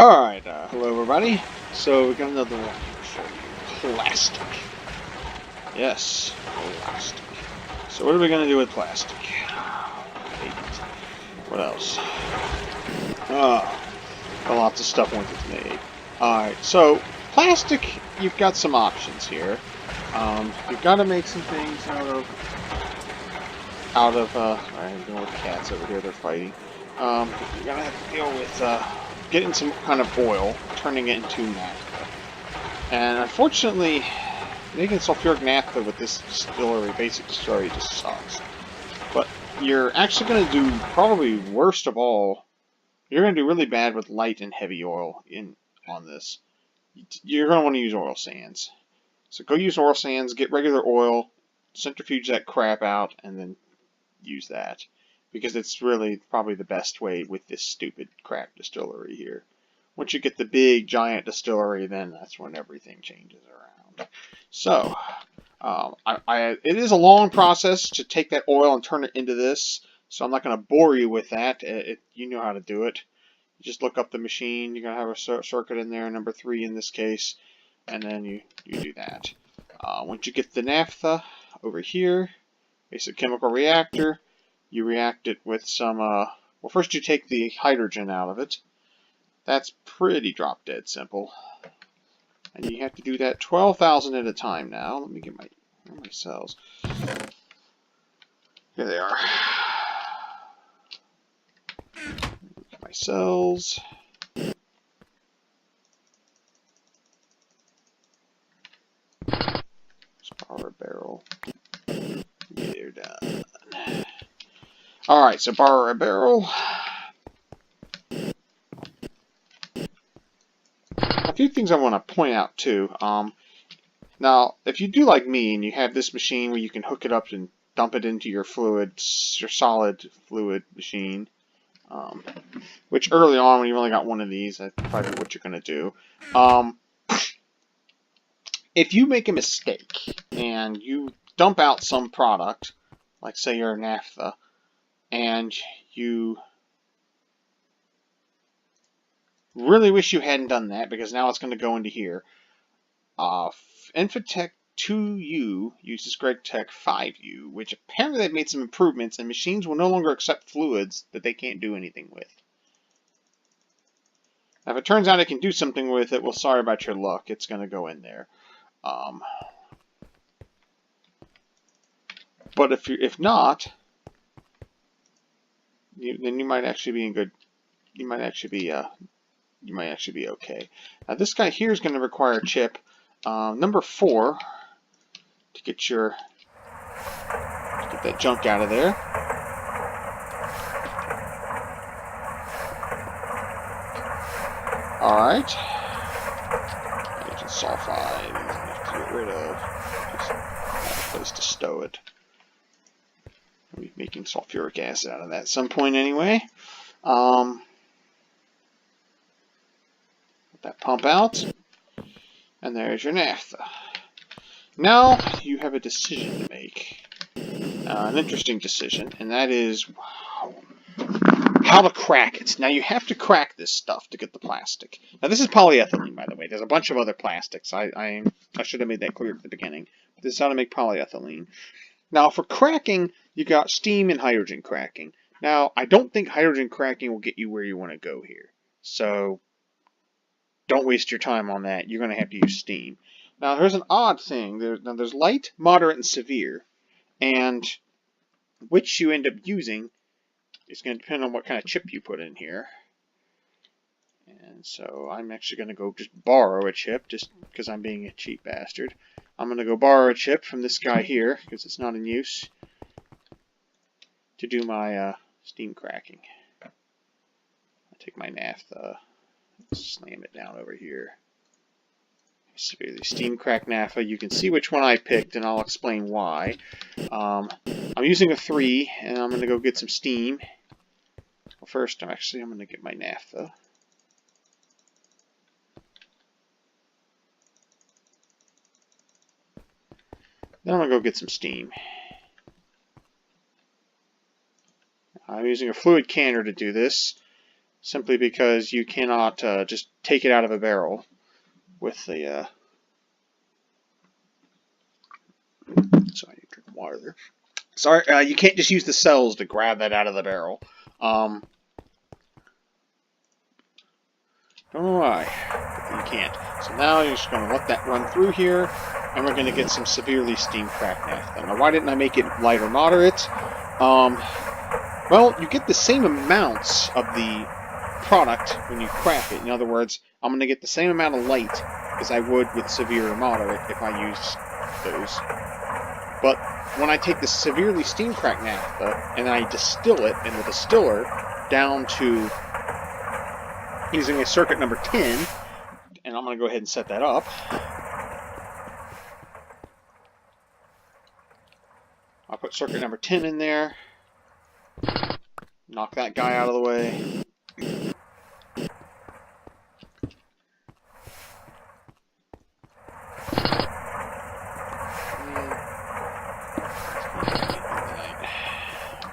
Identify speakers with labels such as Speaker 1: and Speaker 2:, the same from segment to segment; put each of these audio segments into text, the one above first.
Speaker 1: Alright, hello everybody. So we got another one here for you. Plastic. Yes, plastic. So what are we going to do with plastic? What else? Lots of stuff once it's made. Alright, so plastic, you've got some options here. You've got to make some things I'm going with cats over here, they're fighting. You're going to have to deal with, getting some kind of oil, turning it into naphtha. And unfortunately, making sulfuric naphtha with this basic distillery, just sucks. But you're actually going to do, probably worst of all, you're going to do really bad with light and heavy oil on this. You're going to want to use oil sands. So go use oil sands, get regular oil, centrifuge that crap out, and then use that. Because it's really probably the best way with this stupid crap distillery here. Once you get the big giant distillery, then that's when everything changes around. So, it is a long process to take that oil and turn it into this. So I'm not going to bore you with that. You know how to do it. You just look up the machine. You're going to have a circuit in there, number 3 in this case, and then you do that. Once you get the naphtha over here, basic chemical reactor, you react it with some, well, first you take the hydrogen out of it. That's pretty drop dead simple. And you have to do that 12,000 at a time now. Let me get my cells. Here they are. My cells. Borrow a barrel. They're done. Alright, so borrow a barrel. A few things I want to point out too. Now, if you do like me and you have this machine where you can hook it up and dump it into your fluids, your solid fluid machine, which early on when you've only got one of these, that's probably what you're going to do. If you make a mistake and you dump out some product, like say your naphtha, and you really wish you hadn't done that because now it's going to go into here. Infitech 2U uses Gregtech 5U, which apparently they've made some improvements and machines will no longer accept fluids that they can't do anything with. Now, if it turns out it can do something with it, well, sorry about your luck. It's going to go in there. But if not, then you might actually be in good. You might actually be okay. Now this guy here is going to require a chip, number 4, to get that junk out of there. All right. Hydrogen sulfide. I have to get rid of. Just have a place to stow it. We'll be making sulfuric acid out of that at some point anyway. Let that pump out. And there's your naphtha. Now you have a decision to make. An interesting decision, and that is how to crack it. Now you have to crack this stuff to get the plastic. Now this is polyethylene, by the way. There's a bunch of other plastics. I should have made that clear at the beginning. But this is how to make polyethylene. Now for cracking, you got steam and hydrogen cracking. Now I don't think hydrogen cracking will get you where you want to go here. So don't waste your time on that. You're going to have to use steam. Now here's an odd thing. There's light, moderate, and severe. And which you end up using is going to depend on what kind of chip you put in here. And so I'm actually going to go just borrow a chip just because I'm being a cheap bastard. I'm going to go borrow a chip from this guy here because it's not in use to do my steam cracking. I'll take my naphtha, slam it down over here. Severely steam crack naphtha. You can see which one I picked, and I'll explain why. I'm using a 3, and I'm going to go get some steam. Well, first, I'm going to get my naphtha. Then I'm going to go get some steam. I'm using a fluid canner to do this. simply because you cannot just take it out of a barrel with the. Sorry, I drink water there. Sorry, you can't just use the cells to grab that out of the barrel. Don't know why, but you can't. So now you're just going to let that run through here, and we're going to get some severely steam cracked naphtha. Now, why didn't I make it light or moderate? Well, you get the same amounts of the product when you crack it. In other words, I'm going to get the same amount of light as I would with severe or moderate if I used those. But when I take the severely steam cracked naphtha and I distill it in the distiller down to using a circuit number 10, and I'm going to go ahead and set that up. I'll put circuit number 10 in there. Knock that guy out of the way.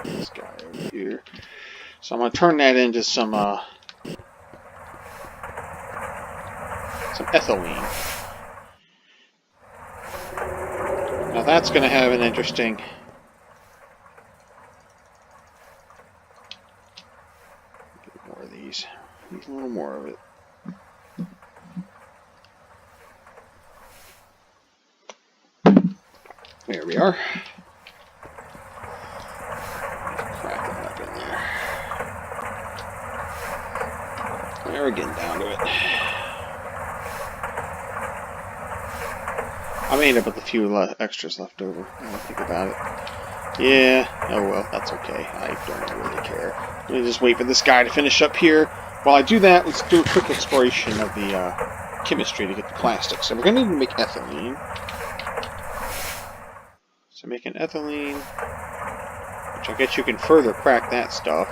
Speaker 1: This guy over here. So I'm going to turn that into some ethylene. Now that's going to have an interesting... Get more of these. Need a little more of it. There we are. Crack that up in there. There, we're getting down to it. I may end up with a few extras left over. When I think about it. Yeah, oh well, that's okay. I don't really care. Let me just wait for this guy to finish up here. While I do that, let's do a quick exploration of the chemistry to get the plastic. So we're going to need to make ethylene. So make an ethylene, which I guess you can further crack that stuff.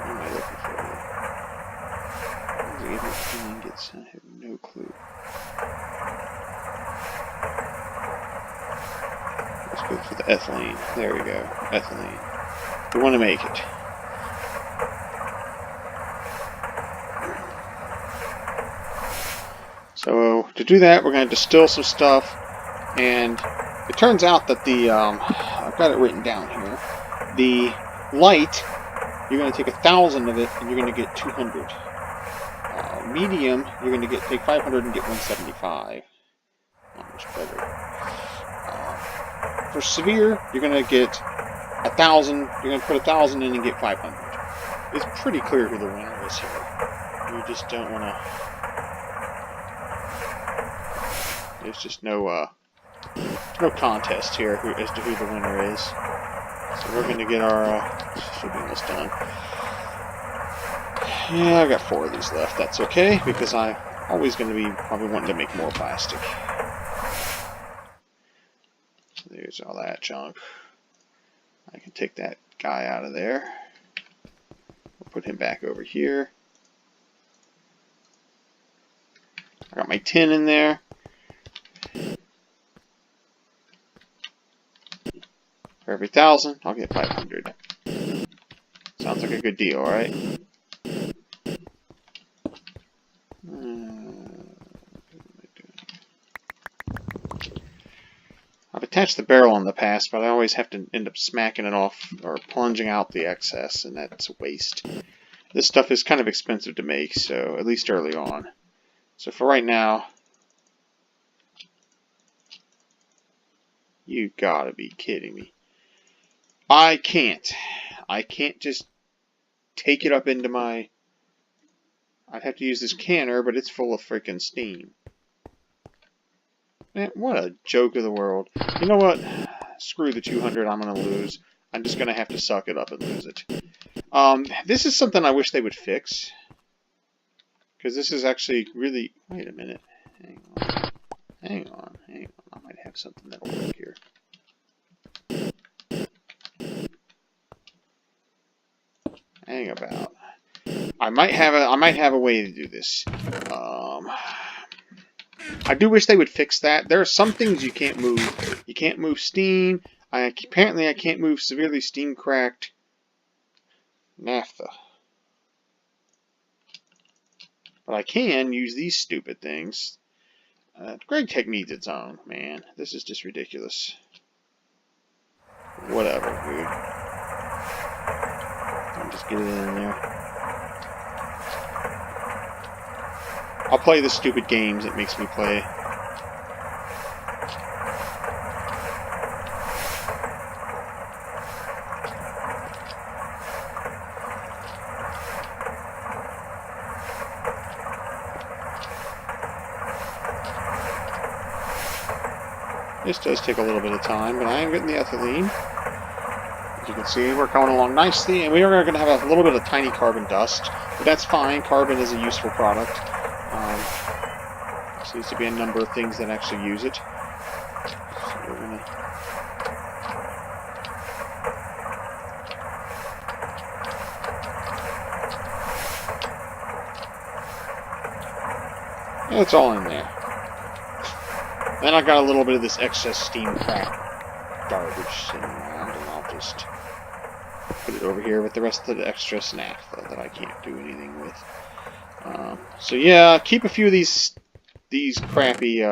Speaker 1: What am I looking for here? Ingots? I have no clue. Let's go for the ethylene. There we go. Ethylene. We want to make it. So to do that, we're going to distill some stuff, and it turns out that the I've got it written down here. The light, you're going to take 1,000 of it, and you're going to get 200. Medium, you're going to take 500 and get 175. Not much better. For severe, you're going to get 1,000. You're going to put 1,000 in and get 500. It's pretty clear who the winner is here. You just don't want to. There's just no contest here as to who the winner is. So we're going to get our, should be almost done. Yeah, I've got 4 of these left. That's okay, because I'm always going to be probably wanting to make more plastic. So there's all that junk. I can take that guy out of there. We'll put him back over here. I got my tin in there. For every 1,000, I'll get 500. Sounds like a good deal, right? I've attached the barrel in the past, but I always have to end up smacking it off or plunging out the excess, and that's a waste. This stuff is kind of expensive to make, so at least early on. So for right now, you gotta be kidding me. I can't just take it up into my... I'd have to use this canner, but it's full of freaking steam. Man, what a joke of the world. You know what? Screw the 200 I'm going to lose. I'm just going to have to suck it up and lose it. This is something I wish they would fix. Because this is actually really... Wait a minute. Hang on. I might have something that'll work here. Hang about. I might have a way to do this. I do wish they would fix that. There are some things you can't move. You can't move steam. Apparently I can't move severely steam-cracked naphtha. But I can use these stupid things. Gregtech needs its own, man. This is just ridiculous. Whatever, dude. I'll just get it in there. I'll play the stupid games it makes me play. This does take a little bit of time, but I am getting the ethylene. As you can see, we're coming along nicely, and we are going to have a little bit of tiny carbon dust, but that's fine. Carbon is a useful product. There seems to be a number of things that actually use it. So we're going to... It's all in there. Then I got a little bit of this excess steam crack garbage sitting around, and I'll just put it over here with the rest of the extra naphtha that I can't do anything with. So yeah, keep a few of these crappy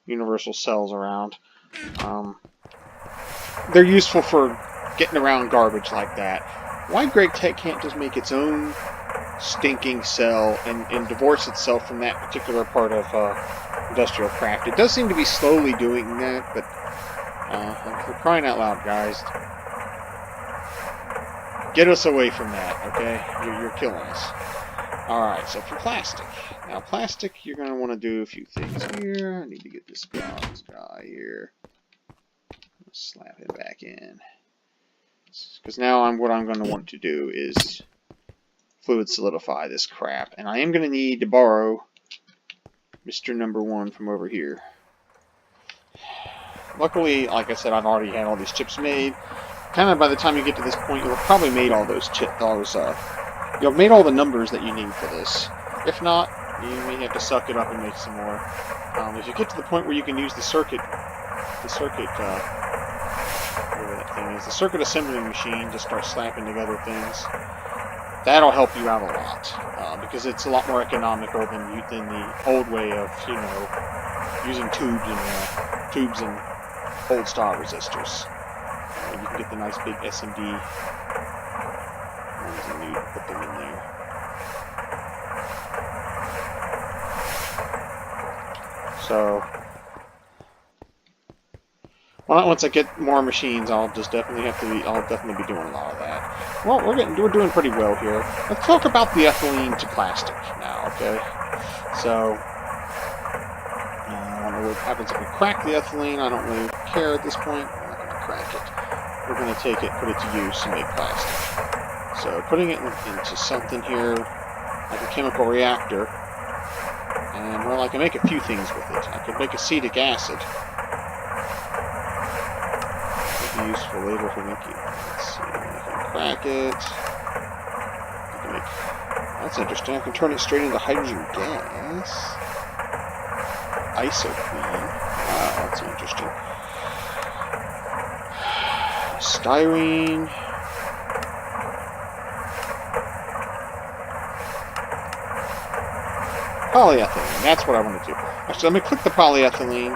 Speaker 1: universal cells around. They're useful for getting around garbage like that. Why Gregtech can't just make its own stinking cell and divorce itself from that particular part of industrial craft? It does seem to be slowly doing that, but for crying out loud, guys, get us away from that, okay? You're killing us. Alright, so for plastic. Now, plastic, you're going to want to do a few things here. I need to get this guy here. Slap him back in. Because now what I'm going to want to do is fluid solidify this crap. And I am going to need to borrow Mr. Number 1 from over here. Luckily, like I said, I've already had all these chips made. Kind of by the time you get to this point, you'll have probably made all those you'll have made all the numbers that you need for this. If not, you may have to suck it up and make some more. If you get to the point where you can use the circuit assembling machine to start slapping together things, that'll help you out a lot, because it's a lot more economical than the old way of, you know, using tubes and old style resistors. You can get the nice big SMD ones and you put them in there. So once I get more machines, I'll definitely be doing a lot of that. Well, we're doing pretty well here. Let's talk about the ethylene to plastic now, okay? So I don't know what happens if we crack the ethylene. I don't really care at this point. We're not going to crack it. We're going to take it, put it to use, and make plastic. So putting it into something here, like a chemical reactor, and well, I can make a few things with it. I could make acetic acid. That'd be useful later for making. Let's see, I can crack it. I can make. That's interesting. I can turn it straight into hydrogen gas. Isoclean. Wow, that's interesting. Styrene. Polyethylene. That's what I want to do. Actually, let me click the polyethylene.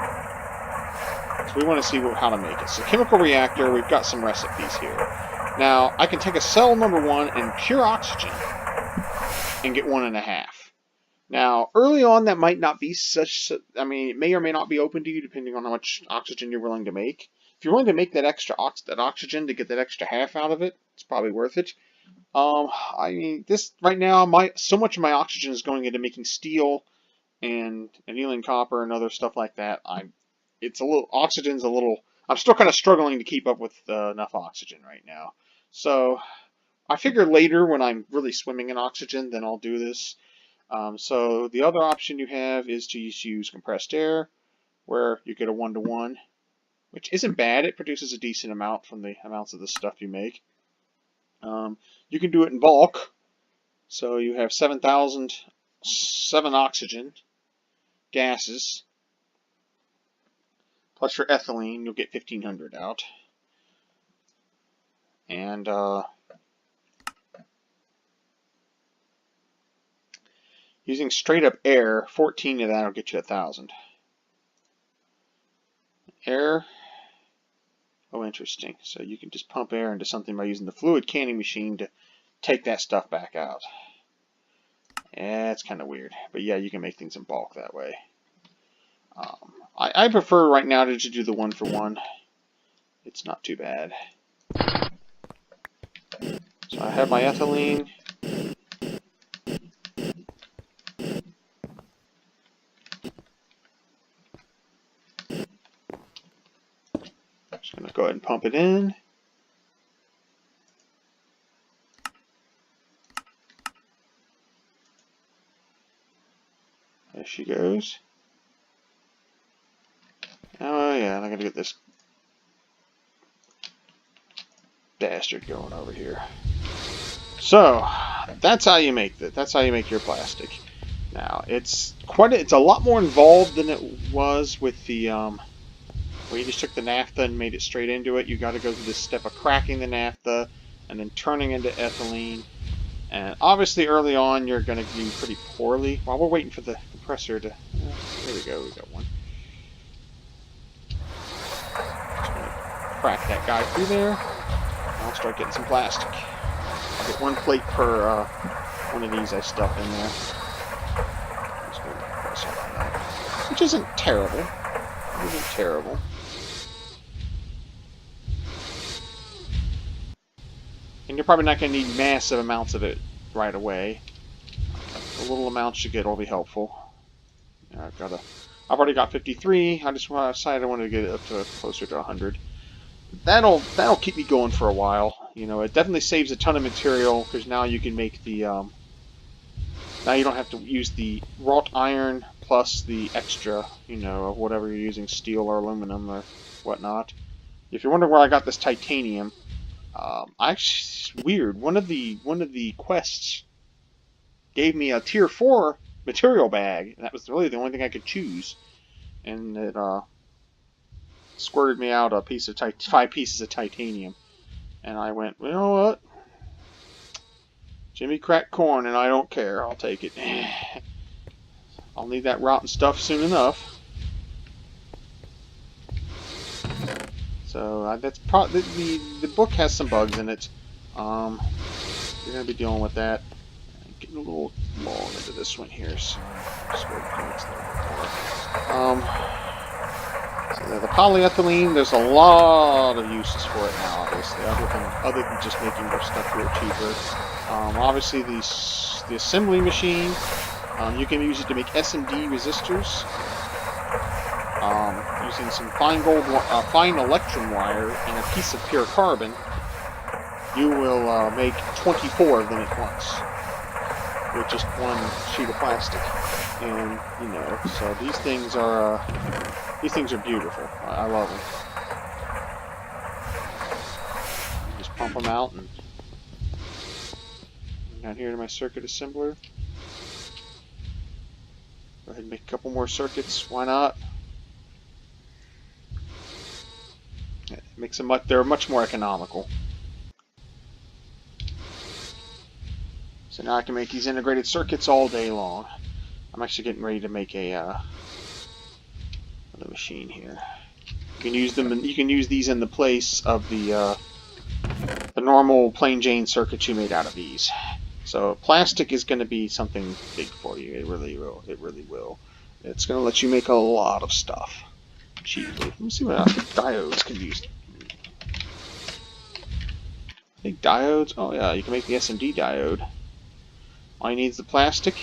Speaker 1: So we want to see how to make it. So chemical reactor, we've got some recipes here. Now, I can take a cell number 1 and pure oxygen and get 1.5. Now, early on, that might not be I mean, it may or may not be open to you depending on how much oxygen you're willing to make. If you're willing to make that extra oxygen to get that extra half out of it, it's probably worth it. I mean, this right now, so much of my oxygen is going into making steel and annealing copper and other stuff like that. Oxygen's a little. I'm still kind of struggling to keep up with enough oxygen right now. So I figure later when I'm really swimming in oxygen, then I'll do this. So the other option you have is to use compressed air, where you get a 1-to-1, which isn't bad. It produces a decent amount from the amounts of the stuff you make. You can do it in bulk, so you have 7 oxygen gases, plus your ethylene, you'll get 1500 out. And using straight up air, 14 of that will get you 1000. Air. Oh, interesting. So you can just pump air into something by using the fluid canning machine to take that stuff back out. Yeah, it's kind of weird. But yeah, you can make things in bulk that way. I prefer right now to just do the 1-for-1. It's not too bad. So I have my ethylene. Just going to go ahead and pump it in. There she goes. Oh yeah, and I gotta get this bastard going over here. So that's how you make that. That's how you make your plastic. Now it's a lot more involved than it was with the where you just took the naphtha and made it straight into it. You got to go through this step of cracking the naphtha and then turning into ethylene. And obviously early on you're going to do pretty poorly. While we're waiting for the compressor to... there we go, we got one. Just going to crack that guy through there. And I'll start getting some plastic. I'll get one plate per one of these I stuff in there. Just going to press on that. Which isn't terrible. It isn't terrible. And you're probably not going to need massive amounts of it right away. The little amounts you get will be helpful. I've already got 53. I just decided I wanted to get it up to closer to 100. That'll keep me going for a while. You know, it definitely saves a ton of material because now you can make the now you don't have to use the wrought iron plus the extra, you know, of whatever you're using, steel or aluminum or whatnot. If you're wondering where I got this titanium. It's weird. One of the quests gave me a tier 4 material bag, and that was really the only thing I could choose. And it squirted me out a piece of 5 pieces of titanium, and I went, you know what? Jimmy cracked corn, and I don't care. I'll take it. I'll need that rotten stuff soon enough. So that's probably the book has some bugs in it. You're gonna be dealing with that. Getting a little long into this one here, so just go ahead and mix that more. So the polyethylene, there's a lot of uses for it now, obviously, other than just making your stuff here cheaper. Obviously, the assembly machine, you can use it to make SMD resistors. Using some fine electron wire and a piece of pure carbon, you will make 24 of them at once with just one sheet of plastic. And you know, so these things are beautiful. I love them. You just pump them out, and down here to my circuit assembler. Go ahead and make a couple more circuits. Why not? Makes them they're much more economical. So now I can make these integrated circuits all day long. I'm actually getting ready to make another machine here. You can use them. You can use these in the place of the normal plain Jane circuits you made out of these. So plastic is going to be something big for you. It really will. It really will. It's going to let you make a lot of stuff cheaply. Let me see what diodes can use. I think diodes, oh yeah, you can make the SMD diode. All you need is the plastic,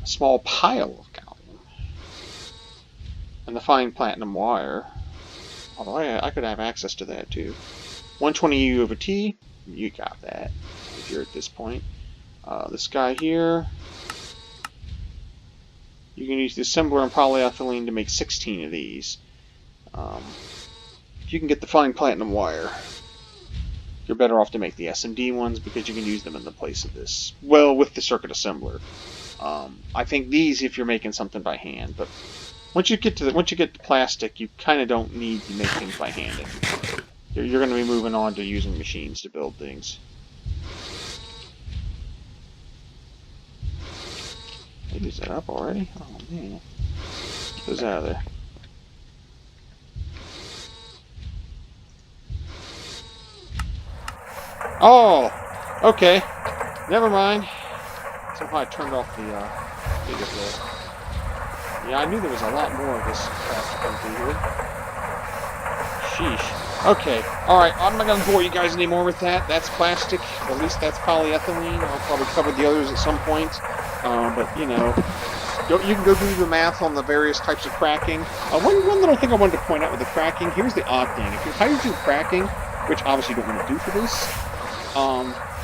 Speaker 1: a small pile of gallium, and the fine platinum wire. Although I could have access to that too. 120 U over T, you got that if you're at this point. This guy here, you can use the assembler and polyethylene to make 16 of these. If you can get the fine platinum wire, you're better off to make the SMD ones because you can use them in the place of this. Well, with the circuit assembler. I think these if you're making something by hand, but Once you get to plastic, you kind of don't need to make things by hand anymore. You're going to be moving on to using machines to build things. Is that up already? Oh man, get those out of there. Oh, okay. Never mind. Somehow I turned off the data flow. Yeah, I knew there was a lot more of this crap to come through here. Sheesh. Okay. Alright, I'm not going to bore you guys anymore with that. That's plastic. At least that's polyethylene. I'll probably cover the others at some point. But, you know, you can go do the math on the various types of cracking. One little thing I wanted to point out with the cracking, here's the odd thing. If you're hydrogen cracking, which obviously you don't want to do for this,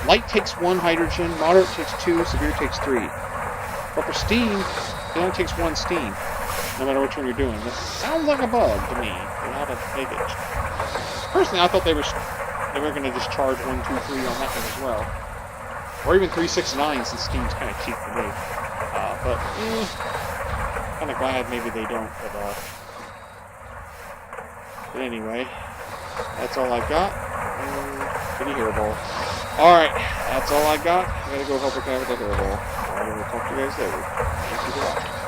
Speaker 1: light takes 1 hydrogen, moderate takes 2, severe takes 3. But for steam, it only takes 1 steam, no matter which one you're doing. This sounds like a bug to me. They ought to make it. Personally, I thought they were going to just charge 1, 2, 3 on that one as well. Or even 3, 6, 9, since steam's kind of cheap to make. But, kind of glad maybe they don't. But anyway, that's all I got. Pretty hairball. Alright, that's all I got. I gotta go help her out with the hairball. I will talk to you guys later. Thank you for watching.